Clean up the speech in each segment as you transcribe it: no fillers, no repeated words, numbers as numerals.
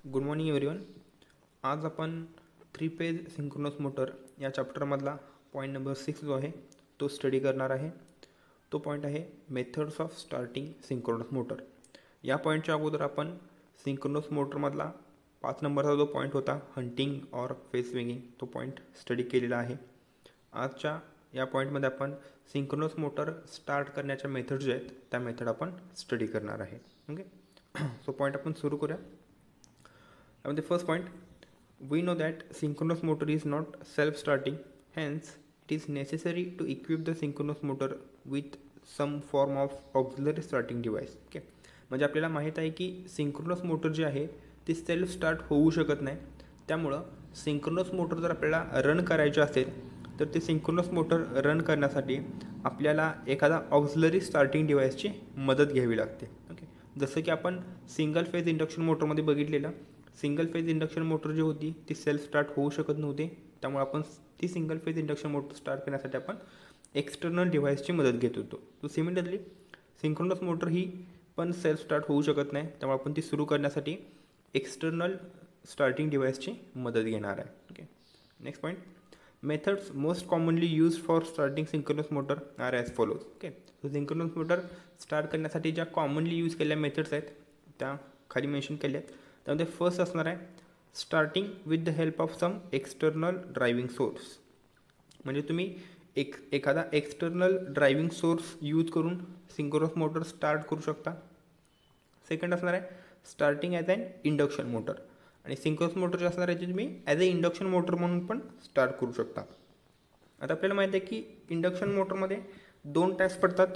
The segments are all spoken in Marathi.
Good morning everyone. आज आपण 3 फेज सिंक्रोनस मोटर या चॅप्टरमधला पॉईंट नंबर 6 जो आहे तो स्टडी करणार आहे. तो पॉईंट आहे methods of starting synchronous motor. या पॉईंटच्या अगोदर आपण सिंक्रोनस मोटरमधला 5 नंबरचा जो पॉईंट होता हंटिंग ऑर फेस स्विंगिंग तो पॉईंट स्टडी केलेला आहे. आजच्या या पॉईंटमध्ये आपण सिंक्रोनस मोटर स्टार्ट करण्याच्या मेथड जे आहेत त्या मेथड आपण स्टडी करणार आहे. ओके, सो पॉईंट आपण सुरू करूया. The first point, we know that synchronous motor is not self-starting, hence it is necessary to equip the synchronous motor with some form of auxiliary starting device. Okay, म्हणजे आपल्याला माहीत आहे की सिंक्रोनस मोटर जी आहे ती सेल्फ स्टार्ट होऊ शकत नाही. त्यामुळं सिंक्रोनस मोटर जर आपल्याला रन करायची असेल तर ते सिंक्रोनस मोटर रन करण्यासाठी आपल्याला एखादा ऑक्झिलरी स्टार्टिंग डिव्हाइसची मदत घ्यावी लागते. ओके, जसं की आपण सिंगल फेज इंडक्शन मोटरमध्ये बघितलेलं, सिंगल फेज इंडक्शन मोटर जी होती ती सेल्फ स्टार्ट होऊ शकत नव्हती. त्यामुळे आपण ती single phase induction motor start करण्यासाठी आपण एक्सटर्नल डिव्हाइसची मदत घेत होतो. तो सिमिलरली सिंक्रोनस मोटर ही पण सेल्फ स्टार्ट होऊ शकत नाही. त्यामुळे आपण ती सुरू करण्यासाठी एक्सटर्नल स्टार्टिंग डिव्हाइसची मदत घेणार आहे. Okay, next point, methods most commonly use for starting synchronous motor are as follows. Okay, so synchronous motor start करण्यासाठी ज्या कॉमनली यूज केलेल्या मेथड्स आहेत त्या खाली मेन्शन केल्या आहेत. त्यामध्ये फर्स्ट असणार आहे starting with the help of some external driving source. म्हणजे तुम्ही एखादा एक्सटर्नल ड्रायव्हिंग सोर्स यूज करून सिंक्रोनस मोटर स्टार्ट करू शकता. सेकंड असणार आहे starting as an induction motor. आणि सिंक्रोनस मोटर जे असणार आहे ते तुम्ही ॲज अ इंडक्शन मोटर म्हणून पण स्टार्ट करू शकता. आता आपल्याला माहिती आहे की इंडक्शन मोटरमध्ये 2 टाईप्स पडतात.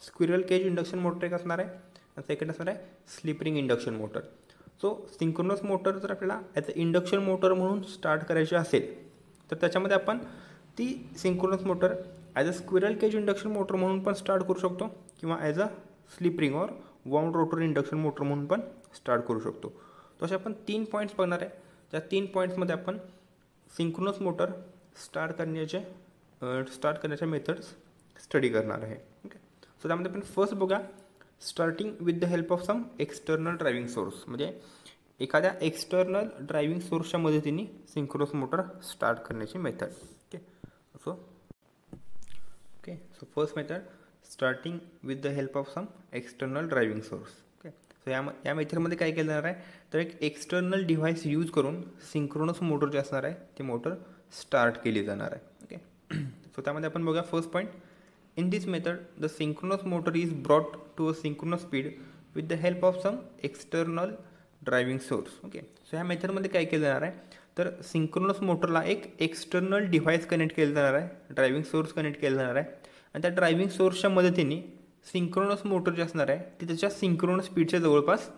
स्क्विरल केज इंडक्शन मोटर एक असणार आहे आणि सेकंड असणार आहे slip ring induction motor. So synchronous motor जर आपल्याला ॲज अ इंडक्शन मोटर म्हणून स्टार्ट करायची असेल तर त्याच्यामध्ये आपण ती synchronous motor as a squirrel cage induction motor म्हणून पण स्टार्ट करू शकतो किंवा as a slip ring or wound rotor induction motor म्हणून पण स्टार्ट करू शकतो. तर असे आपण 3 पॉईंट्स बघणार आहे. त्या 3 पॉईंट्समध्ये आपण सिंक्रोनस मोटर स्टार्ट करण्याच्या मेथड्स स्टडी करणार आहे. ओके, सो त्यामध्ये आपण फर्स्ट बघा starting with the help of some external driving source. म्हणजे एखाद्या एक्सटर्नल ड्रायव्हिंग सोर्सच्या मदतीने सिंक्रोनस मोटर स्टार्ट करण्याची method. So first method starting with the help of some external driving source. Okay, so या मेथडमध्ये काय केलं जाणार आहे तर एक एक्सटर्नल डिव्हाइस यूज करून सिंक्रोनस मोटर जे असणार आहे ते मोटर स्टार्ट केली जाणार आहे. ओके, सो त्यामध्ये आपण बघा first point, in this method the synchronous motor is brought to a synchronous speed with the help of some external driving source. Okay, so ह्या मेथडमध्ये काय केलं जाणार आहे तर सिंक्रोनस मोटरला एक एक्सटर्नल डिव्हाइस कनेक्ट केलं जाणार आहे, ड्रायव्हिंग सोर्स कनेक्ट केलं जाणार आहे आणि त्या ड्रायव्हिंग सोर्सच्या मदतीने सिंक्रोनस मोटर जे असणार आहे ती त्याच्या सिंक्रोनस स्पीडच्या जवळपास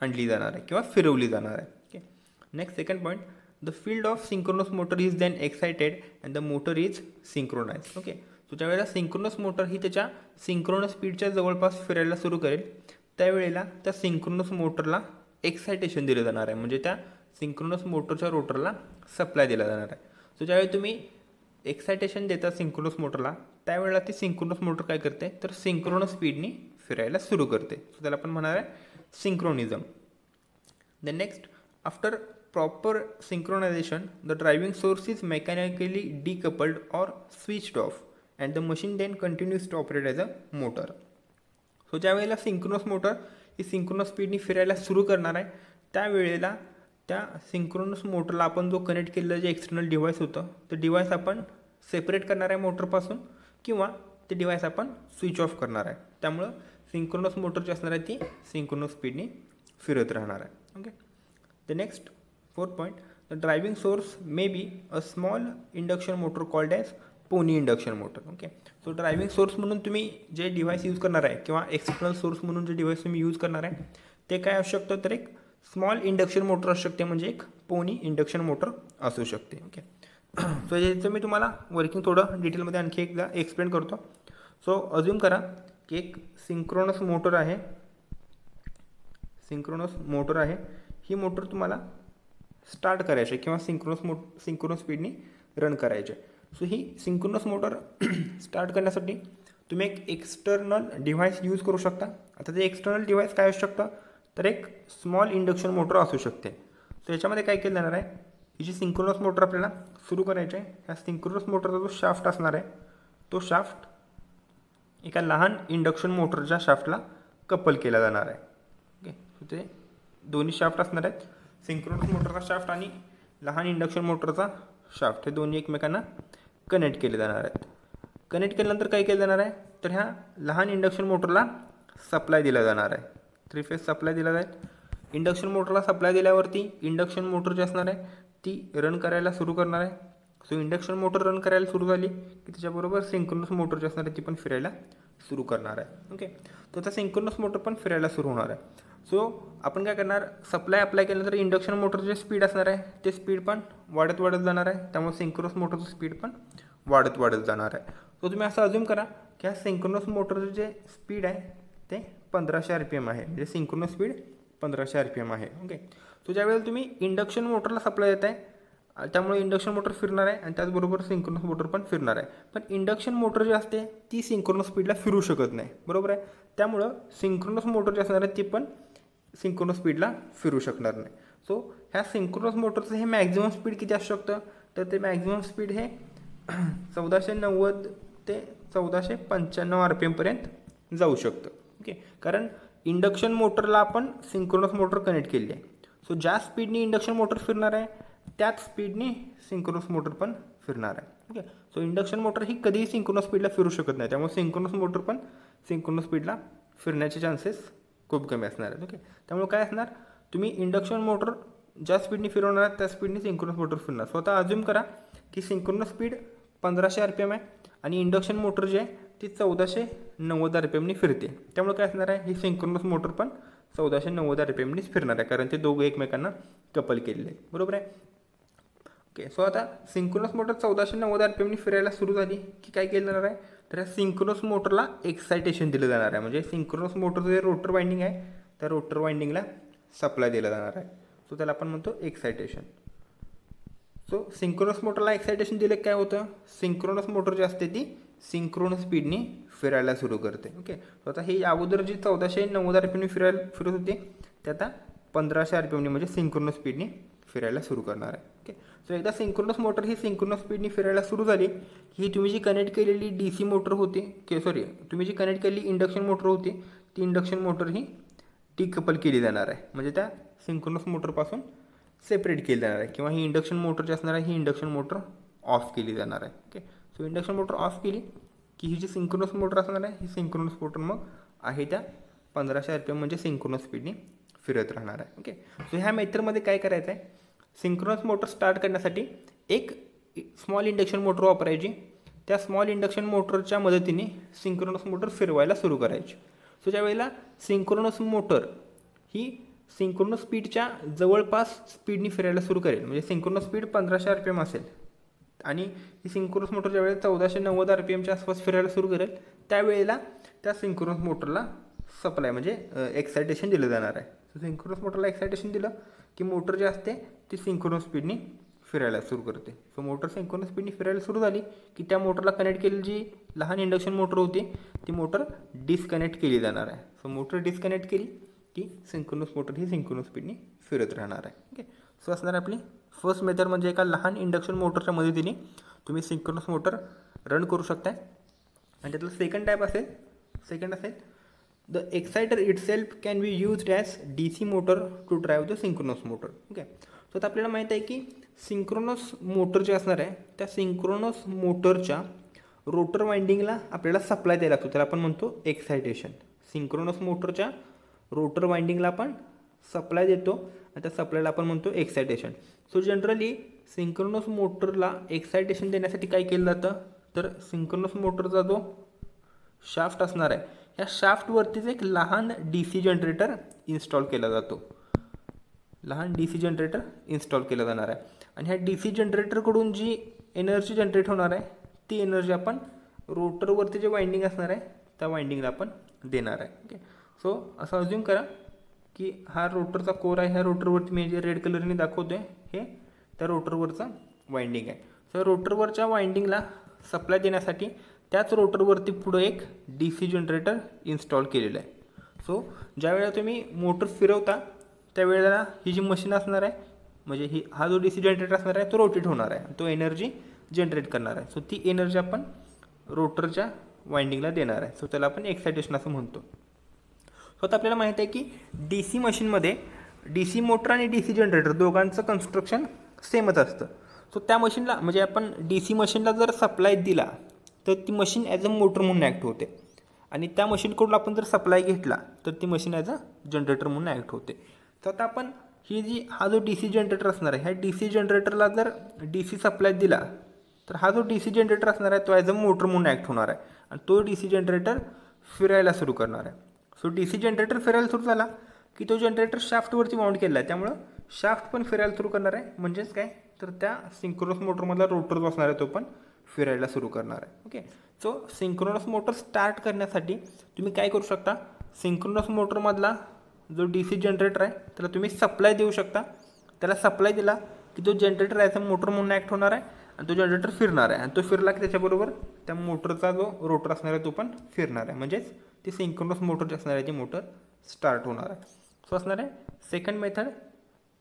आणली जाणार आहे किंवा फिरवली जाणार आहे. Okay, next second point, the field of synchronous motor is then excited and the motor is synchronize. Okay, so ज्यावेळेला सिंक्रोनस मोटर ही त्याच्या सिंक्रोनस स्पीडच्या जवळपास फिरायला सुरू करेल त्यावेळेला त्या सिंक्रोनस मोटरला एक्सायटेशन दिलं जाणार आहे. म्हणजे त्या सिंक्रोनस मोटरच्या रोटरला सप्लाय दिला जाणार आहे. सो ज्यावेळी तुम्ही एक्सायटेशन देता सिंक्रोनस मोटरला त्यावेळेला ती सिंक्रोनस मोटर काय करते तर सिंक्रोनस स्पीडनी फिरायला सुरू करते. सो त्याला आपण म्हणणार आहे synchronism. The next, after proper synchronisation the driving source is mechanically decoupled or switched off and the machine then continues to operate as a motor. So ज्यावेळेला सिंक्रोनस मोटर ही सिंक्रोनस स्पीडनी फिरायला सुरू करणार आहे त्यावेळेला त्या सिंक्रोनस मोटरला आपण जो कनेक्ट केलेलं जे एक्सटर्नल डिव्हाइस होतं ते डिव्हाइस आपण सेपरेट करणार आहे मोटरपासून किंवा ते डिव्हाइस आपण स्विच ऑफ करणार आहे. त्यामुळं सिंक्रोनस मोटर जी असणार आहे ती सिंक्रोनस स्पीडनी फिरत राहणार आहे. Okay, the next fourth point, the driving source may be a small induction motor called as pony induction motor. Okay, so driving source म्हणून तुम्ही जे डिव्हाइस यूज करणार आहे किंवा एक्सटर्नल सोर्स म्हणून जे डिव्हाइस तुम्ही यूज करणार आहे ते काय असू शकतं तर एक स्मॉल इंडक्शन मोटर असू शकते, म्हणजे एक पोनी इंडक्शन मोटर असू शकते. ओके, सो याचं मी तुम्हाला वर्किंग थोडं डिटेलमध्ये आणखी एकदा एक्सप्लेन करतो. सो अज्यूम करा की एक सिंक्रोनस मोटर आहे. ही मोटर तुम्हाला स्टार्ट करायची आहे किंवा सिंक्रोनस स्पीडनी रन करायची आहे. सो ही सिंक्रोनस मोटर स्टार्ट करण्यासाठी तुम्ही एक एक्सटर्नल डिव्हाइस यूज करू शकता. आता ते एक्सटर्नल डिव्हाइस काय असू शकतं तर एक स्मॉल इंडक्शन मोटर असू शकते. तर याच्यामध्ये काय केलं जाणार आहे, ही जी सिंक्रोनस मोटर आपल्याला सुरू करायची आहे, ह्या सिंक्रोनस मोटरचा जो शाफ्ट असणार आहे तो शाफ्ट एका लहान इंडक्शन मोटरच्या शाफ्टला कपल केला जाणार आहे. ओके, ते दोन्ही शाफ्ट असणार आहेत, सिंक्रोनस मोटरचा शाफ्ट आणि लहान इंडक्शन मोटरचा शाफ्ट, हे दोन्ही एकमेकांना कनेक्ट केले जाणार आहेत. कनेक्ट केल्यानंतर काय केलं जाणार आहे, तर ह्या लहान इंडक्शन मोटरला सप्लाय दिला जाणार आहे. 3 फेज सप्लाय दिला जाईल. इंडक्शन मोटरला सप्लाय दिल्यावरती इंडक्शन मोटर जी असणार आहे ती रन करायला सुरू करणार आहे. सो इंडक्शन मोटर रन करायला सुरू झाली की त्याच्याबरोबर सिंक्रोनस मोटर जी असणार आहे ती पण फिरायला सुरू करणार आहे. ओके, तर आता सिंक्रोनस मोटर पण फिरायला सुरू होणार आहे. सो आपण काय करणार, सप्लाय अप्लाय केल्यानंतर इंडक्शन मोटरचे स्पीड असणार आहे ते स्पीड पण वाढत जाणार आहे, त्यामुळे सिंक्रोनस मोटरचं स्पीड पण वाढत जाणार आहे. सो तुम्ही असं अज्यूम करा की ह्या सिंक्रोनस मोटरचं जे स्पीड आहे ते 1500 RPM आहे, म्हणजे सिंक्रोनस स्पीड 1500 RPM आहे. ओके, सो ज्यावेळेला तुम्ही इंडक्शन मोटरला सप्लाय देत आहे त्यामुळे इंडक्शन मोटर फिरणार आहे आणि त्याचबरोबर सिंक्रोनस मोटर पण फिरणार आहे. पण इंडक्शन मोटर जी असते ती सिंक्रोनस स्पीडला फिरू शकत नाही, बरोबर आहे. त्यामुळं सिंक्रोनस मोटर जी असणार आहे ती पण सिंक्रोनस स्पीडला फिरू शकणार नाही. सो ह्या सिंक्रोनस मोटरचं हे मॅक्झिमम स्पीड किती असू शकतं, तर ते मॅक्झिमम स्पीड हे 1490 ते 1495 RPM पर्यंत जाऊ शकतं. ओके, कारण इंडक्शन मोटरला आपण सिंक्रोनस मोटर कनेक्ट केली आहे. सो ज्या स्पीडनी इंडक्शन मोटर फिरणार आहे त्याच स्पीडनी सिंक्रोनस मोटर पण फिरणार आहे. ओके, सो इंडक्शन मोटर ही कधीही सिंक्रोनस स्पीडला फिरू शकत नाही, त्यामुळे सिंक्रोनस मोटर पण सिंक्रोनस स्पीडला फिरण्याचे चान्सेस खूप कमी असणार आहेत. ओके, त्यामुळे काय असणार, तुम्ही इंडक्शन मोटर ज्या स्पीडनी फिरवणार आहात त्या स्पीडनी सिंक्रोनस मोटर फिरणार. स्वतः अज्यूम करा की सिंक्रोनस स्पीड 1500 RPM आहे आणि इंडक्शन मोटर जी आहे ती 1490 RPMनी फिरते. त्यामुळे काय असणार आहे, ही सिंक्रोनस मोटर पण 1490 RPMनीच फिरणार आहे, कारण ते दोघं एकमेकांना कपल केलेले आहे, बरोबर आहे. ओके, सो आता सिंक्रोनस मोटर 1490 RPMनी फिरायला सुरू झाली की काय केलं जाणार आहे, तर या सिंक्रोनस मोटरला एक्सायटेशन दिलं जाणार आहे. म्हणजे सिंक्रोनस मोटरचं जे रोटर वाइंडिंग आहे त्या रोटर वाइंडिंगला सप्लाय दिला जाणार आहे. सो त्याला आपण म्हणतो एक्सायटेशन. सो सिंक्रोनस मोटरला एक्सायटेशन दिले काय होतं, सिंक्रोनस मोटर जी असते ती सिंक्रोनस स्पीडनी फिरायला सुरू करते. ओके, सो आता ही अगोदर जी 1490 RPMनी फिरत होती ते आता 1500 RPMनी म्हणजे सिंक्रोनस स्पीडनी फिरायला सुरू करणार आहे. ओके, सो एकदा सिंक्रोनस मोटर ही सिंक्रोनस स्पीडनी फिरायला सुरू झाली ही तुम्ही जी कनेक्ट केलेली DC मोटर होती तुम्ही जी कनेक्ट केलेली इंडक्शन मोटर होती ती इंडक्शन मोटर ही डिकपल केली जाणार आहे, म्हणजे त्या सिंक्रोनस मोटरपासून सेपरेट केली जाणार आहे, किंवा ही इंडक्शन मोटर जी असणार आहे ही इंडक्शन मोटर ऑफ केली जाणार आहे. Okay, so induction motor of केली की ही जी सिंक्रोनस मोटर असणार आहे ही सिंक्रोनस मोटर मग आहे त्या 1500 RPM म्हणजे सिंक्रोनस स्पीडनी फिरत राहणार आहे. ओके, सो ह्या मेथडमध्ये काय करायचं आहे, सिंक्रोनस मोटर स्टार्ट करण्यासाठी एक स्मॉल इंडक्शन मोटर वापरायची. त्या स्मॉल इंडक्शन मोटरच्या मदतीने सिंक्रोनस मोटर फिरवायला सुरू करायची. सो ज्यावेळेला सिंक्रोनस मोटर ही सिंक्रोनस स्पीडच्या जवळपास स्पीडनी फिरायला सुरू करेल, म्हणजे सिंक्रोनस स्पीड 1500 RPM असेल आणि ही सिंक्रोनस मोटर ज्यावेळेला 1490 RPMच्या आसपास फिरायला सुरू करेल त्यावेळेला त्या सिंक्रोनस मोटरला सप्लाय म्हणजे एक्सायटेशन दिलं जाणार आहे. सो सिंक्रोनस मोटरला एक्सायटेशन दिलं की मोटर जी असते ती सिंक्रोनस स्पीडनी फिरायला सुरू करते. सो मोटर सिंक्रोनस स्पीडनी फिरायला सुरू झाली की त्या मोटरला कनेक्ट केलेली जी लहान इंडक्शन मोटर होती ती मोटर डिस्कनेक्ट केली जाणार आहे. सो मोटर डिस्कनेक्ट केली की सिंक्रोनस मोटर ही सिंक्रोनस स्पीडनी फिरत राहणार आहे. ओके, सो असणार आपली फर्स्ट मेथड म्हणजे एका लहान इंडक्शन मोटरच्या मदतीने तुम्ही सिंक्रोनस मोटर रन करू शकताय. आणि त्यातलं सेकंड असेल the exciter itself can be used as DC motor to drive the synchronous motor. Okay, so आता आपल्याला माहीत आहे की सिंक्रोनस मोटर जे असणार आहे त्या सिंक्रोनस मोटरच्या रोटर वाइंडिंगला आपल्याला सप्लाय द्यायला लागतो, त्याला आपण म्हणतो एक्सायटेशन. सिंक्रोनस मोटरच्या रोटर वाइंडिंगला आपण सप्लाय देतो आणि त्या सप्लायला आपण म्हणतो एक्सायटेशन. सो जनरली सिंक्रोनस मोटरला एक्सायटेशन देण्यासाठी काय केलं जातं, तर सिंक्रोनस मोटरचा जो शाफ्ट असणार आहे या शाफ्टवरतीच एक लहान DC जनरेटर इन्स्टॉल केला जातो. लहान DC जनरेटर इन्स्टॉल केलं जाणार आहे आणि ह्या DC जनरेटरकडून जी एनर्जी जनरेट होणार आहे ती एनर्जी आपण रोटरवरती जे वाइंडिंग असणार आहे त्या वाइंडिंगला आपण देणार आहे. ओके, सो असं अज्यूम करा की हा रोटरचा कोर आहे, ह्या रोटरवरती मी जे रेड कलरने दाखवतो आहे हे त्या रोटरवरचा वाइंडिंग आहे. सो रोटरवरच्या वाइंडिंगला सप्लाय देण्यासाठी त्याच रोटरवरती पुढं एक DC जनरेटर इन्स्टॉल केलेलं आहे. सो ज्यावेळेला तुम्ही मोटर फिरवता त्यावेळेला ही जी मशीन असणार आहे म्हणजे हा जो DC जनरेटर असणार आहे तो रोटेट होणार आहे, तो एनर्जी जनरेट करणार आहे. सो ती एनर्जी आपण रोटरच्या वाइंडिंगला देणार आहे. सो त्याला आपण एक्सायटेशन असं म्हणतो. सो आता आपल्याला माहिती आहे की DC मशीनमध्ये DC मोटर आणि DC जनरेटर दोघांचं कन्स्ट्रक्शन सेमच असतं. सो त्या मशीनला म्हणजे आपण DC मशीनला जर सप्लाय दिला तर ती मशीन ॲज अ मोटर म्हणून ॲक्ट होते, आणि त्या मशीनकडून आपण जर सप्लाय घेतला तर ती मशीन ॲज अ जनरेटर म्हणून ॲक्ट होते. तर आता आपण हा जो DC जनरेटर असणार आहे, ह्या DC जनरेटरला जर DC सप्लाय दिला तर हा जो DC जनरेटर असणार आहे तो ॲज अ मोटर म्हणून ॲक्ट होणार आहे, आणि तो DC जनरेटर फिरायला सुरू करणार आहे. सो DC जनरेटर फिरायला सुरू झाला की तो जनरेटर शाफ्टवरती माउंट केला आहे, त्यामुळं शाफ्ट पण फिरायला सुरू करणार आहे. म्हणजेच काय, तर त्या सिंक्रोनस मोटरमधला रोटर जो असणार आहे तो पण फिरायला सुरू करणार आहे. Okay. So synchronous motor start करण्यासाठी तुम्ही काय करू शकता, सिंक्रोनस मोटरमधला जो DC जनरेटर आहे त्याला तुम्ही सप्लाय देऊ शकता. त्याला सप्लाय दिला की तो जनरेटर ॲज अ मोटर म्हणून ॲक्ट होणार आहे, आणि तो जनरेटर फिरणार आहे, आणि तो फिरला की त्याच्याबरोबर त्या मोटरचा जो रोटर असणार आहे तो पण फिरणार आहे. म्हणजेच ती सिंक्रोनस मोटर जी असणार आहे ती मोटर स्टार्ट होणार आहे. सो असणार आहे सेकंड मेथड,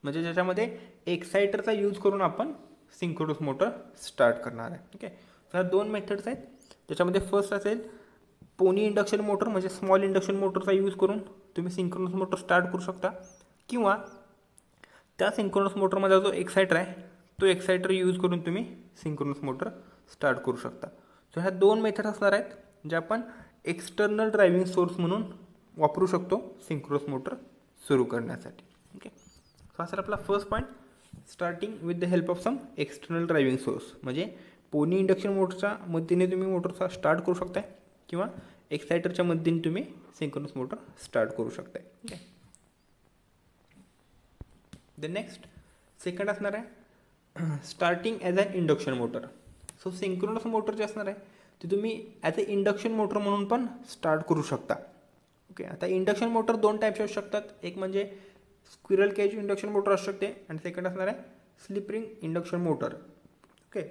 म्हणजे ज्याच्यामध्ये एक्सायटरचा यूज करून आपण सिंक्रोनस मोटर स्टार्ट करणार आहे. ओके. तर दोन मेथड्स आहेत. त्याच्यामध्ये फर्स्ट असेल पोनी इंडक्शन मोटर, म्हणजे स्मॉल इंडक्शन मोटरचा यूज करून तुम्ही सिंक्रोनस मोटर स्टार्ट करू शकता, किंवा त्या सिंक्रोनस मोटरमध्ये जो एक्सायटर आहे तो एक्सायटर यूज करून तुम्ही सिंक्रोनस मोटर स्टार्ट करू शकता. सो ह्या दोन मेथड असणार आहेत ज्या आपण एक्सटर्नल ड्रायव्हिंग सोर्स म्हणून वापरू शकतो सिंक्रोनस मोटर सुरू करण्यासाठी. ओके. सो हा सर आपला first point, starting with the help of some external driving source. म्हणजे पोनी इंडक्शन मोटरच्या मदतीने तुम्ही मोटरचा स्टार्ट करू शकताय, किंवा एक्सायटरच्या मदतीने तुम्ही सिंक्रोनस मोटर स्टार्ट करू शकताय. ओके. द नेक्स्ट सेकंड असणार आहे starting as a induction motor. So synchronous motor जे असणार आहे ते तुम्ही ॲज अ इंडक्शन मोटर म्हणून पण स्टार्ट करू शकता. ओके. आता इंडक्शन मोटर दोन टाईपचे असू शकतात. एक म्हणजे स्क्विरल केज इंडक्शन मोटर असू शकते, आणि सेकंड असणार आहे slip ring induction motor. Okay.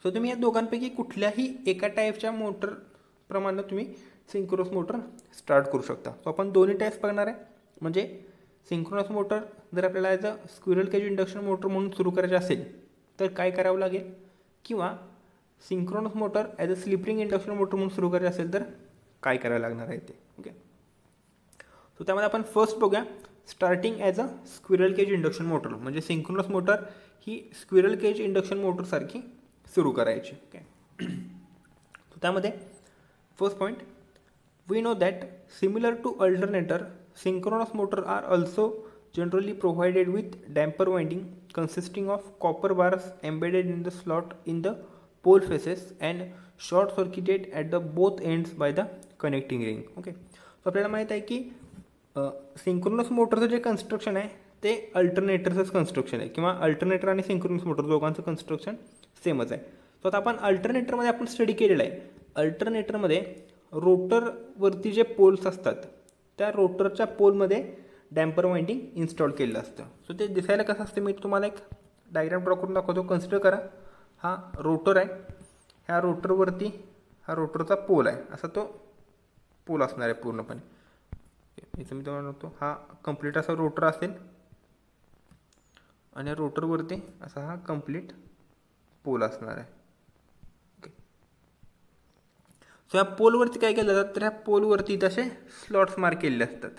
So तुम्ही या दोघांपैकी कुठल्याही एका टाईपच्या मोटरप्रमाणे तुम्ही सिंक्रोनस मोटर स्टार्ट करू शकता. सो आपण दोन्ही टाईप्स बघणार आहे. म्हणजे सिंक्रोनस मोटर जर आपल्याला as a squirrel cage induction motor म्हणून सुरू करायचे असेल तर काय करावं लागेल, किंवा synchronous motor as a slip ring induction motor म्हणून सुरू करायचे असेल तर काय करावं लागणार आहे ते. ओके. सो त्यामध्ये आपण फर्स्ट बघूया starting as a squirrel cage induction motor. म्हणजे सिंक्रोनस मोटर ही स्क्विरल केज इंडक्शन मोटरसारखी सुरू करायची. ओके. सो त्यामध्ये first point, we know that similar to alternator synchronous motor are also generally provided with damper winding consisting of copper bars embedded in the slot in the pole faces and short circuited at the both ends by the connecting ring. Okay. So आपल्याला माहीत आहे की सिंक्रोनस मोटरचं जे कन्स्ट्रक्शन आहे ते अल्टरनेटरचंच कन्स्ट्रक्शन आहे, किंवा अल्टरनेटर आणि सिंक्रोनस मोटर दोघांचं कन्स्ट्रक्शन सेमच आहे. सो आता आपण अल्टरनेटरमध्ये आपण स्टडी केलेलं आहे. अल्टरनेटरमध्ये रोटरवरती जे पोल्स असतात त्या रोटरच्या पोलमध्ये डॅम्पर वाइंडिंग इन्स्टॉल केलेलं असतं. सो ते दिसायला कसं असतं मी तुम्हाला एक डायग्राम ड्रॉ करून दाखवतो. कन्सिडर करा हा रोटर आहे, ह्या रोटरवरती हा रोटरचा पोल आहे, असा तो पोल असणार आहे पूर्णपणे. इथं मी तुम्हाला म्हणतो हा कंप्लीट असा रोटर असेल, आणि या रोटरवरती असा हा कंप्लीट पोल असणार आहे. सो या पोलवरती काय केलं जातं, तर ह्या पोलवरती तसे स्लॉट्स मार्क केलेले असतात,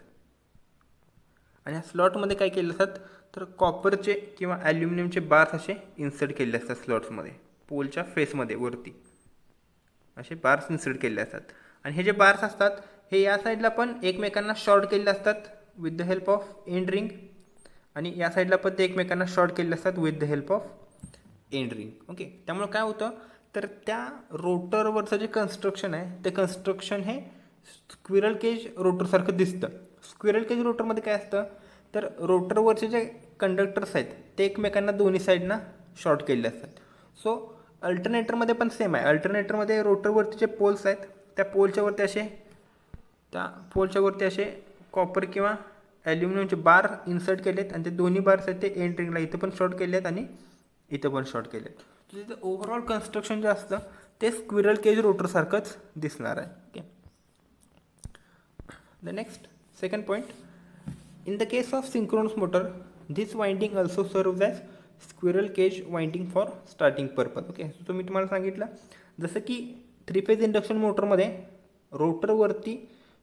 आणि ह्या स्लॉटमध्ये काय केले असतात तर कॉपरचे किंवा ॲल्युमिनियमचे बार्स असे इन्सर्ट केलेले असतात स्लॉट्समध्ये. पोलच्या फेसमध्ये वरती असे बार्स इन्सर्ट केलेले असतात, आणि हे जे बार्स असतात हे या साईडला पण एकमेकांना शॉर्ट केलेले असतात with the help of end ring, आणि या साईडला पण ते एकमेकांना शॉर्ट केलेले असतात with the help of end ring. Okay. त्यामुळे काय होतं तर त्या रोटरवरचं जे कन्स्ट्रक्शन आहे ते कन्स्ट्रक्शन हे स्क्विरल केज रोटरसारखं दिसतं. स्क्विरल केज रोटरमध्ये काय असतं तर रोटरवरचे जे कंडक्टर्स आहेत ते एकमेकांना दोन्ही साईडना शॉर्ट केलेले असतात. सो अल्टरनेटरमध्ये पण सेम आहे. अल्टरनेटरमध्ये रोटरवरती जे पोल्स आहेत त्या पोलच्यावरती असे कॉपर किंवा ॲल्युमिनियमचे बार इन्सर्ट केले आहेत, आणि ते दोन्ही बार्स आहेत ते एंड रिंगला इथं पण शॉर्ट केले आहेत आणि इथं पण शॉर्ट केले आहेत. तिथे ओव्हरऑल कन्स्ट्रक्शन जे असतं ते स्क्विरल केज रोटरसारखंच दिसणार आहे. Okay. The next second point, in the case of synchronous motor this winding also serves as squirrel cage winding for starting purpose. Okay, so मी तुम्हाला सांगितलं जसं की 3 फेज इंडक्शन मोटरमध्ये रोटरवरती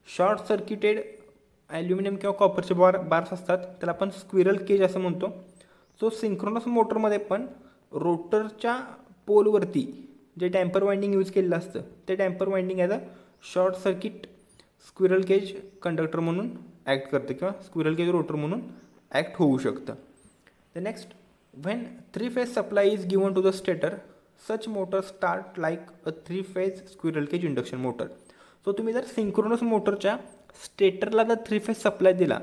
शॉर्ट सर्किटेड ॲल्युमिनियम किंवा कॉपरचे बार्स असतात, त्याला आपण स्क्विरल केज असं म्हणतो. सो सिंक्रोनस मोटरमध्ये पण रोटरच्या पोलवरती जे डॅम्पर वाइंडिंग यूज केलेलं असतं ते damper winding as a short circuit squirrel cage conductor म्हणून ॲक्ट करतं किंवा स्क्विरल केज रोटर म्हणून ॲक्ट होऊ शकतं. The next, when 3 phase supply is given to the stator such motor start like a 3 phase squirrel cage induction motor. So तुम्ही जर सिंक्रोनस मोटरच्या स्टेटरला जर 3 फेज सप्लाय दिला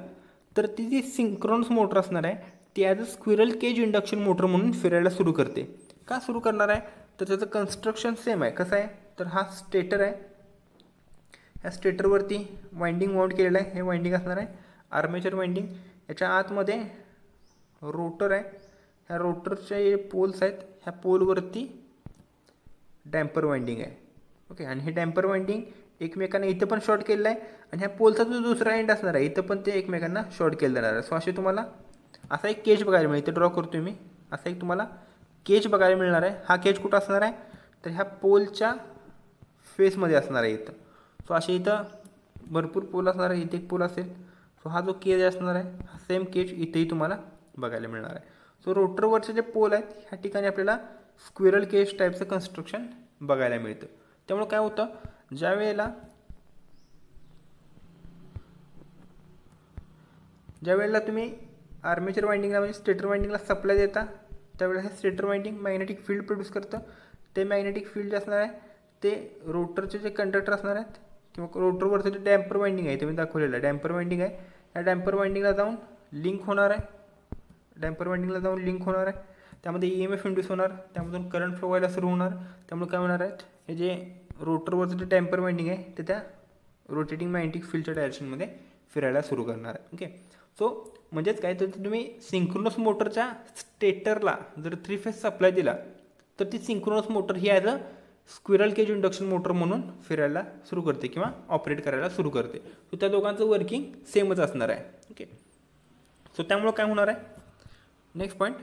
तर ती जी सिंक्रोनस मोटर असणार आहे ती as a squirrel cage induction motor म्हणून फिरायला सुरू करते. का सुरू करणार आहे, तर त्याचं कन्स्ट्रक्शन सेम आहे. कसं आहे, तर हा स्टेटर आहे, ह्या स्टेटरवरती वाइंडिंग माउंट केलेलं आहे. हे वाइंडिंग असणार आहे आर्मेचर वाइंडिंग. याच्या आतमध्ये रोटर आहे, ह्या रोटरचे जे पोल्स आहेत ह्या पोलवरती डॅम्पर वाइंडिंग आहे. ओके, आणि हे डॅम्पर वाइंडिंग एकमेकांना इथं पण शॉर्ट केलेलं आहे आणि ह्या पोलचा जो दुसरा एंड असणार आहे इथं पण ते एकमेकांना शॉर्ट केलं जाणार आहे. सो असे तुम्हाला असा एक केज बघायला मिळेल. इथे ड्रॉ करतो मी, असा एक तुम्हाला केज बघायला मिळणार आहे. हा केज कुठं असणार आहे, तर ह्या पोलच्या फेसमध्ये असणार आहे इथं. सो असे इथं भरपूर पोल असणार आहे, इथे एक पोल असेल. सो हा जो केज असणार आहे हा सेम केज इथेही तुम्हाला बघायला मिळणार आहे. सो रोटरवरचे जे पोल आहेत ह्या ठिकाणी आपल्याला स्क्विरल केज टाईपचं कन्स्ट्रक्शन बघायला मिळतं. त्यामुळे काय होतं, ज्या वेळेला तुम्ही आर्मेचर वाइंडिंगला म्हणजे स्टेटर वाइंडिंगला सप्लाय देता त्यावेळेला हे stator winding magnetic field produce करतं. ते मॅग्नेटिक फील्ड जे असणार आहे ते रोटरचे जे कंडक्टर असणार आहेत किंवा रोटरवरचं जे डॅम्पर वाइंडिंग आहे तुम्ही दाखवलेलं आहे डॅम्पर वाइंडिंग आहे, या डॅम्पर वाइंडिंगला जाऊन लिंक होणार आहे. त्यामध्ये EMF इंड्यूस होणार, त्यामधून करंट फ्लो व्हायला सुरू होणार. त्यामुळे काय होणार आहेत, हे जे रोटरवरचं जे डॅम्पर वाइंडिंग आहे ते त्या रोटेटिंग मॅग्नेटिक फील्डच्या डायरेक्शनमध्ये फिरायला सुरू करणार आहे. ओके, सो म्हणजेच काय, तर तुम्ही सिंक्रोनस मोटरच्या स्टेटरला जर 3 फेज सप्लाय दिला तर ती सिंक्रोनस मोटर ही as a squirrel cage induction motor म्हणून फिरायला सुरू करते किंवा ऑपरेट करायला सुरू करते. सो त्या दोघांचं वर्किंग सेमच असणार आहे. ओके, सो त्यामुळं काय होणार आहे, नेक्स्ट पॉईंट,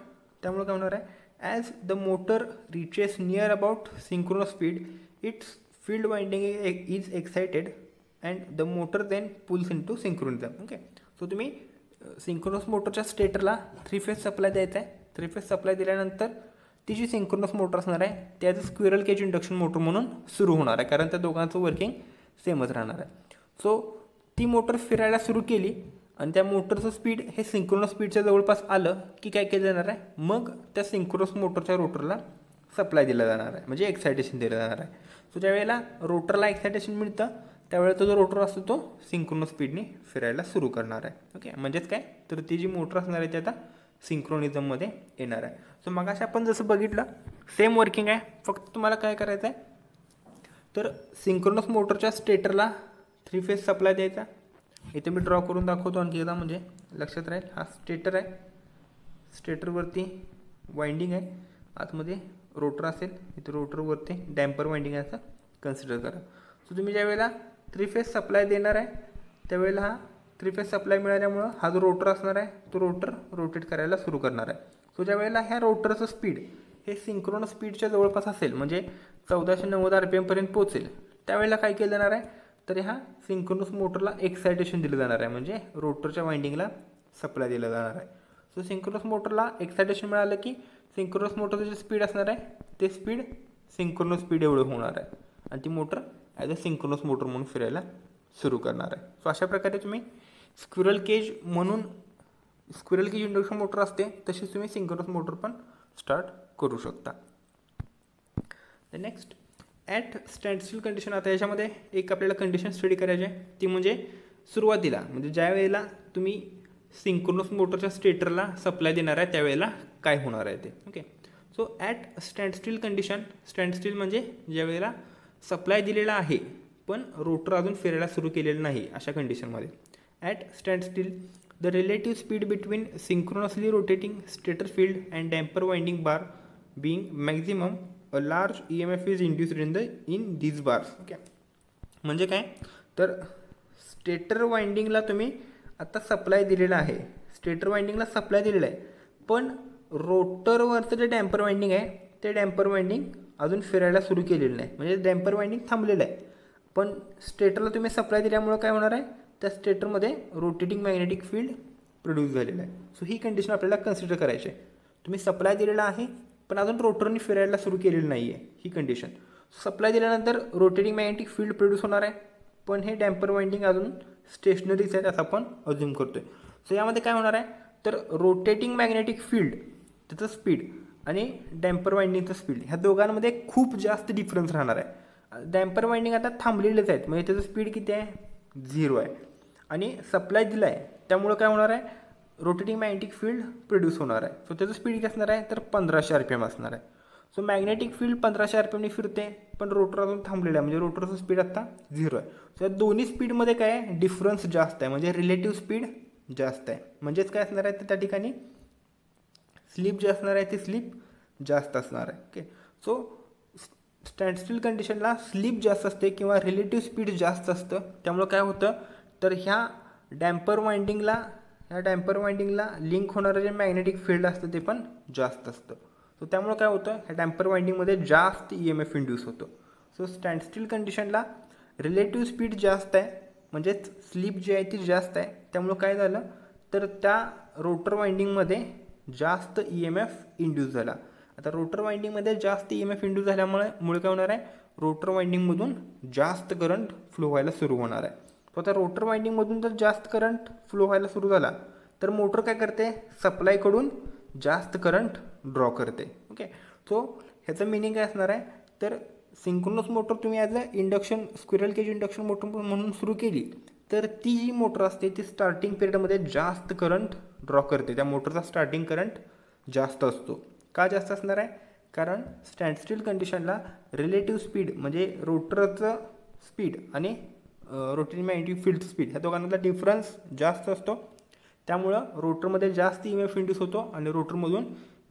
त्यामुळे काय होणार आहे, as the motor reaches near about synchronous speed its field winding is excited and the motor then pulls in to synchronism. Okay, so तुम्ही सिंक्रोनस मोटरच्या स्टेटरला 3 फेज सप्लाय द्यायचा आहे. 3 फेज सप्लाय दिल्यानंतर ती जी सिंक्रोनस मोटर असणार आहे त्याचं स्क्विरल केज इंडक्शन मोटर म्हणून सुरू होणार आहे, कारण त्या दोघांचं वर्किंग सेमच राहणार आहे. सो ती मोटर फिरायला सुरू केली आणि त्या मोटरचं स्पीड हे सिंक्रोनस स्पीडच्या जवळपास आलं की काय केलं जाणार आहे, मग त्या सिंक्रोनस मोटरच्या रोटरला सप्लाय दिला जाणार आहे, म्हणजे एक्सायटेशन दिलं जाणार आहे. सो ज्यावेळेला रोटरला एक्सायटेशन मिळतं त्यावेळेला तो जो रोटर असतो तो सिंक्रोनस स्पीडने फिरायला सुरू करणार आहे. ओके, म्हणजेच काय, तर ती जी मोटर असणार आहे ती आता सिंक्रोनिझममध्ये येणार आहे. सो मगाशी आपण जसं बघितलं सेम वर्किंग आहे, फक्त तुम्हाला काय करायचं आहे, तर सिंक्रोनस मोटरच्या स्टेटरला 3 फेज सप्लाय द्यायचा. इथे मी ड्रॉ करून दाखवतो आणखी एकदा म्हणजे लक्षात राहील. हा स्टेटर आहे, स्टेटरवरती वाइंडिंग आहे, आतमध्ये रोटर असेल, इथे रोटरवरती डॅम्पर वाइंडिंग आहे असं कन्सिडर करा. सो तुम्ही ज्यावेळेला 3 फेज सप्लाय देणार आहे त्यावेळेला हा 3 फेज सप्लाय मिळाल्यामुळं हा जो रोटर असणार आहे तो रोटर रोटेट करायला सुरू करणार आहे. सो ज्यावेळेला ह्या रोटरचं स्पीड हे सिंक्रोनस स्पीडच्या जवळपास असेल म्हणजे 1490 RPM पर्यंत पोहोचेल त्यावेळेला काय केलं जाणार आहे, तर ह्या सिंक्रोनस मोटरला एक्सायटेशन दिलं जाणार आहे, म्हणजे रोटरच्या वाइंडिंगला सप्लाय दिला जाणार आहे. सो सिंक्रोनस मोटरला एक्सायटेशन मिळालं की सिंक्रोनस मोटरचं जे स्पीड असणार आहे ते स्पीड सिंक्रोनस स्पीड एवढं होणार आहे आणि ती मोटर ॲज अ सिंक्रोनस मोटर म्हणून फिरायला सुरू करणार आहे. सो अशा प्रकारे तुम्ही स्क्विरल केज इंडक्शन मोटर असते तशीच तुम्ही सिंक्रोनस मोटर पण स्टार्ट करू शकता. The next, at standstill condition. आता याच्यामध्ये एक आपल्याला कंडिशन स्टडी करायची आहे, ती म्हणजे सुरुवातीला म्हणजे ज्या वेळेला तुम्ही सिंक्रोनस मोटरच्या स्टेटरला सप्लाय देणार आहे त्यावेळेला काय होणार आहे ते. Okay, so at standstill condition, स्टँडस्टिल म्हणजे ज्या वेळेला सप्लाय दिलेला आहे पण रोटर अजून फिरायला सुरू केलेलं नाही अशा कंडिशनमध्ये. At standstill the relative speed between synchronously rotating stator field and damper winding bar being maximum a large EMF is induced in these bars. Okay, म्हणजे काय, तर स्टेटर वाइंडिंगला तुम्ही आता सप्लाय दिलेला आहे, स्टेटर वाइंडिंगला सप्लाय दिलेला आहे, पण रोटरवरचं जे डॅम्पर वाइंडिंग आहे ते डॅम्पर वाइंडिंग अजून फिरायला सुरू केलेलं नाही, म्हणजे डॅम्पर वाइंडिंग थांबलेलं आहे. पण स्टेटरला तुम्ही सप्लाय दिल्यामुळं काय होणार आहे, त्या स्टेटरमध्ये रोटेटिंग मॅग्नेटिक फील्ड प्रोड्यूस झालेलं आहे. सो ही कंडिशन आपल्याला कन्सिडर करायची आहे. तुम्ही सप्लाय दिलेला आहे पण अजून रोटरने फिरायला सुरू केलेलं नाही आहे, ही कंडिशन. सप्लाय दिल्यानंतर रोटेटिंग मॅग्नेटिक फील्ड प्रोड्यूस होणार आहे, पण हे डॅम्पर वाइंडिंग अजून स्टेशनरीच आहे असं आपण अज्युम करतोय. सो यामध्ये काय होणार आहे, तर रोटेटिंग मॅग्नेटिक फील्ड त्याचं स्पीड आणि डॅम्पर वाइंडिंगचं स्पीड ह्या दोघांमध्ये खूप जास्त डिफरन्स राहणार आहे. डॅम्पर वाइंडिंग आता थांबलेलेच आहेत, म्हणजे त्याचं स्पीड किती आहे, 0 आहे. आणि सप्लाय दिला आहे त्यामुळं काय होणार आहे, रोटेटिंग मॅग्नेटिक फील्ड प्रोड्यूस होणार आहे. सो त्याचं स्पीड किती असणार आहे, तर 1500 RPM असणार आहे. सो मॅग्नेटिक फील्ड 1500 RPMने फिरते, पण रोटर अजून थांबलेलं आहे, म्हणजे रोटरचं स्पीड आता 0 आहे. सो या दोन्ही स्पीडमध्ये काय आहे, डिफरन्स जास्त आहे, म्हणजे रिलेटिव्ह स्पीड जास्त आहे. म्हणजेच काय असणार आहे, तर त्या ठिकाणी स्लिप जी असणार आहे ती स्लिप जास्त असणार आहे. ओके, सो स्टँडस्टिल कंडिशनला स्लिप जास्त असते किंवा रिलेटिव्ह स्पीड जास्त असतं. त्यामुळं काय होतं, तर ह्या डॅम्पर वाइंडिंगला लिंक होणारं जे मॅग्नेटिक फील्ड असतं ते पण जास्त असतं. सो त्यामुळं काय होतं, ह्या डॅम्पर वाइंडिंगमध्ये जास्त EMF इंड्यूस होतो. सो स्टँडस्टिल कंडिशनला रिलेटिव्ह स्पीड जास्त आहे, म्हणजेच स्लिप जी आहे ती जास्त आहे. त्यामुळं काय झालं, तर त्या रोटर वाइंडिंगमध्ये जास्त EMF इंड्यूस झाला. आता रोटर वाइंडिंगमध्ये जास्त EMF इंड्यूस झाल्यामुळे काय होणार आहे, रोटर वाइंडिंगमधून जास्त करंट फ्लो व्हायला सुरू होणार आहे. तो आता रोटर वाइंडिंगमधून जर जास्त करंट फ्लो व्हायला सुरू झाला तर मोटर काय करते, सप्लायकडून जास्त करंट ड्रॉ करते. ओके, सो ह्याचं मिनिंग काय असणार आहे, तर सिंक्रोनस मोटर तुम्ही as a induction squirrel cage induction motor म्हणून सुरू केली तर ती जी मोटर असते ती स्टार्टिंग पिरियडमध्ये जास्त करंट ड्रॉ करते. त्या मोटरचा स्टार्टिंग करंट जास्त असतो. का जास्त असणार आहे, कारण स्टँडस्टिल कंडिशनला रिलेटिव्ह स्पीड म्हणजे रोटरचं स्पीड आणि रोटेटिंग मॅग्नेटिक फील्डचं स्पीड ह्या दोघांमधला डिफरन्स जास्त असतो. त्यामुळं रोटरमध्ये जास्त EMF इंड्यूस होतो आणि रोटरमधून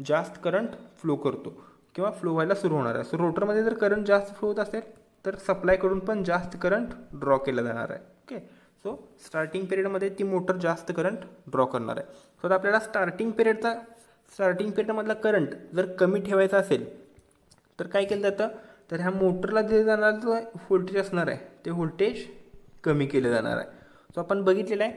जास्त करंट फ्लो करतो किंवा फ्लो व्हायला सुरू होणार आहे. सो रोटरमध्ये जर करंट जास्त फ्लो होत असेल तर सप्लायकडून पण जास्त करंट ड्रॉ केलं जाणार आहे. ओके, सो स्टार्टिंग पिरियडमध्ये ती मोटर जास्त करंट ड्रॉ करणार आहे. सो आता आपल्याला स्टार्टिंग पिरियडमधला करंट जर कमी ठेवायचा असेल तर काय केलं जातं, तर ह्या मोटरला जे जाणारं जो व्होल्टेज असणार आहे ते व्होल्टेज कमी केलं जाणार आहे. सो आपण बघितलेलं आहे,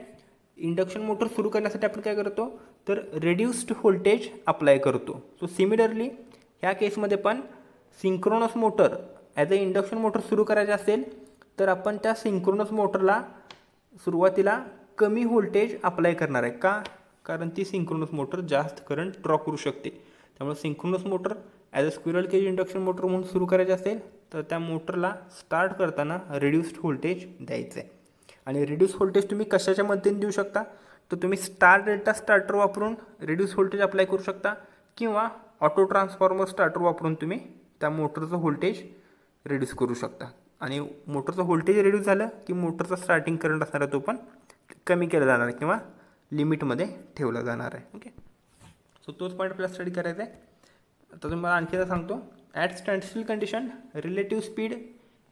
इंडक्शन मोटर सुरू करण्यासाठी आपण काय करतो, तर रेड्युस्ड व्होल्टेज अप्लाय करतो. सो सिमिलरली ह्या केसमध्ये पण synchronous motor as a induction motor सुरू करायचे असेल तर आपण त्या सिंक्रोनस मोटरला सुरुवातीला कमी व्होल्टेज अप्लाय करणार आहे. का, कारण ती सिंक्रोनस मोटर जास्त करंट ड्रॉ करू शकते. त्यामुळे synchronous motor as a squirrel cage induction motor म्हणून सुरू करायचे असेल तर त्या मोटरला स्टार्ट करताना रिड्युस्ड व्होल्टेज द्यायचं आहे. आणि रिड्यूस व्होल्टेज तुम्ही कशाच्या मदतीने देऊ शकता, तर तुम्ही स्टार डेल्टा स्टार्टर वापरून रिड्यूस व्होल्टेज अप्लाय करू शकता किंवा ऑटो ट्रान्सफॉर्मर स्टार्टर वापरून तुम्ही त्या मोटरचं व्होल्टेज रिड्यूस करू शकता. आणि मोटरचं व्होल्टेज रिड्यूस झालं की मोटरचा स्टार्टिंग करंट असणार आहे तो पण कमी केला जाणार आहे किंवा लिमिटमध्ये ठेवला जाणार आहे. ओके, सो तोच पॉईंट आपल्याला स्टडी करायचा आहे. आता तुम्हाला आणखी एकदा सांगतो, at standstill condition relative speed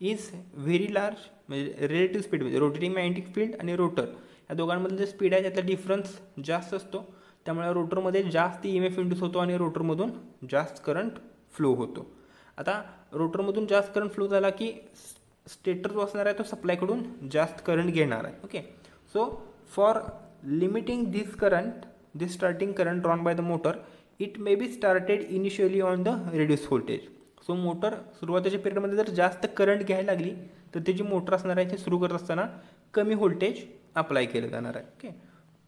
is very large, म्हणजे रिलेटिव्ह स्पीड म्हणजे रोटेटिंग मॅग्नेटिक फील्ड आणि रोटर या दोघांमधलं जे स्पीड आहे त्यातला डिफरन्स जास्त असतो. त्यामुळे रोटरमध्ये जास्त EMF इंड्यूस होतो आणि रोटरमधून जास्त करंट फ्लो होतो. आता रोटरमधून जास्त करंट फ्लो झाला की स्टेटर जो असणार आहे तो सप्लायकडून जास्त करंट घेणार आहे. Okay, so for limiting this starting current drawn by the motor it may be started initially on the reduce voltage. So motor सुरुवातीच्या पिरियडमध्ये जर जास्त करंट घ्यायला लागली तर ती जी मोटर असणार आहे ती सुरू करत असताना कमी व्होल्टेज अप्लाय केलं जाणार आहे. Okay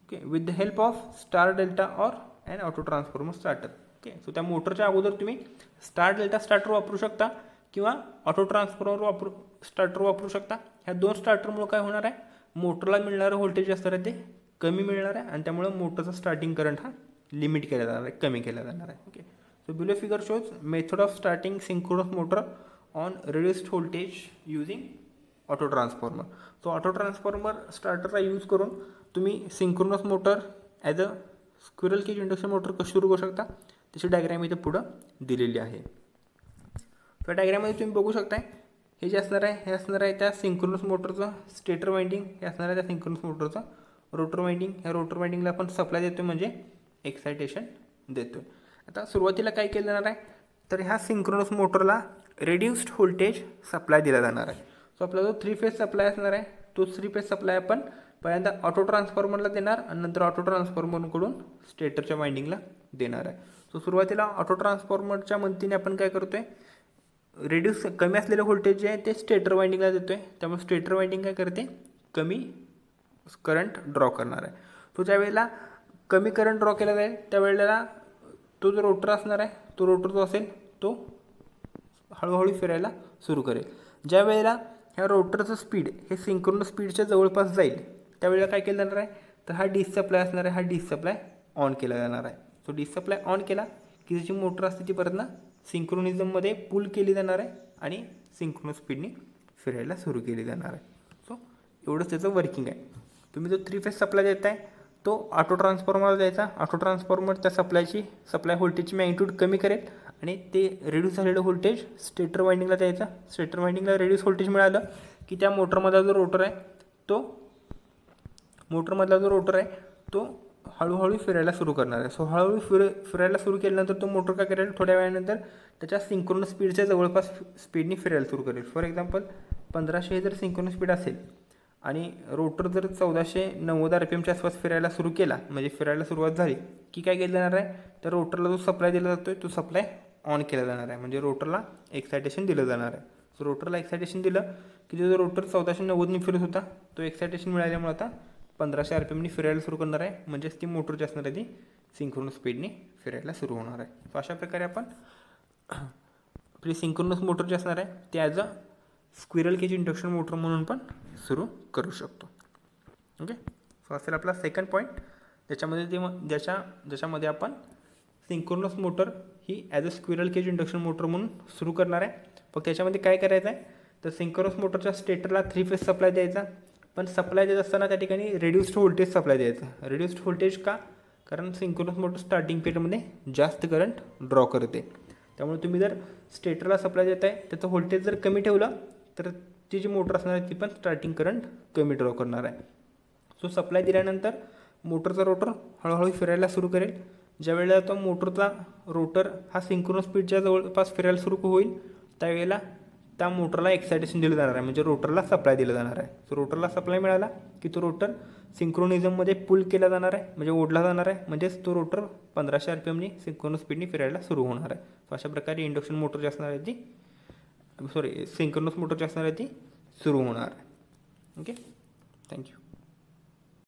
okay with the help of star delta or and auto transformer starter. Okay, so त्या मोटरच्या अगोदर तुम्ही स्टार डेल्टा स्टार्टर वापरू शकता किंवा ऑटो ट्रान्सफॉर्मर स्टार्टर वापरू शकता. ह्या दोन स्टार्टरमुळे काय होणार आहे, मोटरला मिळणारं व्होल्टेज असणार आहे ते कमी मिळणार आहे आणि त्यामुळे मोटरचा स्टार्टिंग करंट हा लिमिट केला जाणार आहे, कमी केला जाणार आहे. Okay, so below figure shows method of starting synchronous motor on reduced voltage using auto transformer. So auto transformer स्टार्टरचा यूज करून तुम्ही synchronous motor as a squirrel cage induction motor कशी सुरू करू शकता त्याची डायग्राम इथे पुढं दिलेली आहे. तर डायग्राममध्ये तुम्ही बघू शकताय हे जे असणार आहे हे असणार आहे त्या सिंक्रोनस मोटरचं स्टेटर वाइंडिंग, हे असणार आहे त्या सिंक्रोनस मोटरचं रोटर वाइंडिंग, ह्या रोटर वाइंडिंगला आपण सप्लाय देतो म्हणजे एक्सायटेशन देतो आहे. आता सुरुवातीला काय केलं जाणार आहे, तर ह्या सिंक्रोनस मोटरला रेड्युस्ड व्होल्टेज सप्लाय दिला जाणार आहे. सो आपला जो 3 फेज सप्लाय असणार आहे तो 3 फेज सप्लाय आपण पहिल्यांदा ऑटो ट्रान्सफॉर्मरला देणार आणि नंतर ऑटो ट्रान्सफॉर्मरकडून स्टेटरच्या वाइंडिंगला देणार आहे. सो सुरुवातीला ऑटो ट्रान्सफॉर्मरच्या मदतीने आपण काय करतो आहे, रेड्यूस कमी असलेलं व्होल्टेज जे आहे ते स्टेटर वाइंडिंगला देतो आहे. त्यामुळे स्टेटर वाइंडिंग काय करते, कमी करंट ड्रॉ करणार आहे. तो ज्यावेळेला कमी करंट ड्रॉ केला जाईल त्यावेळेला तो जो रोटर असणार आहे तो रोटर जो असेल तो हळूहळू फिरायला सुरू करेल. ज्या वेळेला ह्या रोटरचं स्पीड हे सिंक्रोनस स्पीडच्या जवळपास जाईल त्यावेळेला काय केलं जाणार आहे, तर हा डीसी सप्लाय असणार आहे, हा डीसी सप्लाय ऑन केला जाणार आहे. सो डीसी सप्लाय ऑन केला की जी मोटर असते ती परत ना सिंक्रोनिझममध्ये पुल केली जाणार आहे आणि सिंक्रोनस स्पीडने फिरायला सुरू केली जाणार आहे. सो एवढंच त्याचं वर्किंग आहे. तुम्ही जो 3 फेज सप्लाय देताय तो ऑटो ट्रान्सफॉर्मरला द्यायचा. ऑटो ट्रान्सफॉर्मर त्या सप्लाय व्होल्टेजची मॅग्निट्यूड कमी करेल आणि ते रेड्यूस झालेलं व्होल्टेज स्टेटर वाइंडिंगला द्यायचा. स्टेटर वाइंडिंगला रेड्यूस व्होल्टेज मिळालं की त्या मोटरमधला जो रोटर आहे तो हळूहळू फिरायला सुरू करणार आहे. सो हळूहळू फिरायला सुरू केल्यानंतर तो मोटर काय करेल, थोड्या वेळानंतर त्याच्या सिंक्रोनस स्पीडच्या जवळपास स्पीडने फिरायला सुरू करेल. फॉर एक्झाम्पल 1500 जर सिंक्रोनस स्पीड असेल आणि रोटर जर 1490 RPMच्या आसपास फिरायला सुरू केला, म्हणजे फिरायला सुरुवात झाली की काय केलं जाणार आहे, तर रोटरला जो सप्लाय दिला जातो आहे तो सप्लाय ऑन केला जाणार आहे, म्हणजे रोटरला एक्सायटेशन दिलं जाणार आहे. सो रोटरला एक्सायटेशन दिलं की जो रोटर 1490ने फिरत होता तो एक्सायटेशन मिळाल्यामुळे आता 1500 RPMने फिरायला सुरू करणार आहे, म्हणजेच ती मोटर जी असणार आहे ती सिंक्रोनस स्पीडने फिरायला सुरू होणार आहे. सो अशा प्रकारे आपण आपली सिंक्रोनस मोटर जी असणार आहे ती as a squirrel cage induction motor म्हणून पण सुरू करू शकतो. ओके, सो असेल आपला सेकंड पॉईंट, ज्याच्यामध्ये आपण सिंक्रोनस मोटर ही as a squirrel cage induction motor म्हणून सुरू करणार आहे. फक्त त्याच्यामध्ये काय करायचं आहे, तर सिंक्रोनस मोटरच्या स्टेटरला 3 फेज सप्लाय द्यायचा, पण सप्लाय देत असताना त्या ठिकाणी रेड्युस्ड व्होल्टेज सप्लाय द्यायचा. रेड्युस्ड व्होल्टेज का, कारण सिंक्रोनस मोटर स्टार्टिंग पिरियडमध्ये जास्त करंट ड्रॉ करते. त्यामुळे तुम्ही जर स्टेटरला सप्लाय देत आहे त्याचं व्होल्टेज जर कमी ठेवलं तर ती जी मोटर असणार आहे ती पण स्टार्टिंग करंट कमी ड्रॉ करणार आहे. सो सप्लाय दिल्यानंतर मोटरचा रोटर हळूहळू फिरायला सुरू करेल. ज्यावेळेला तो मोटरचा रोटर हा सिंक्रोनस स्पीडच्या जवळपास फिरायला सुरू होईल त्यावेळेला त्या मोटरला एक्सायटेशन दिलं जाणार आहे, म्हणजे रोटरला सप्लाय दिला जाणार आहे. सो रोटरला सप्लाय मिळाला की तो रोटर सिंक्रोनिझममध्ये पुल केला जाणार आहे, म्हणजे ओढला जाणार आहे, म्हणजेच तो रोटर 1500 RPMने सिंक्रोनस स्पीडने फिरायला सुरू होणार आहे. सो अशा प्रकारे इंडक्शन मोटर जी असणार आहे ती सिंक्रोनस मोटर जी असणार आहे ती सुरू होणार आहे. Okay, thank you.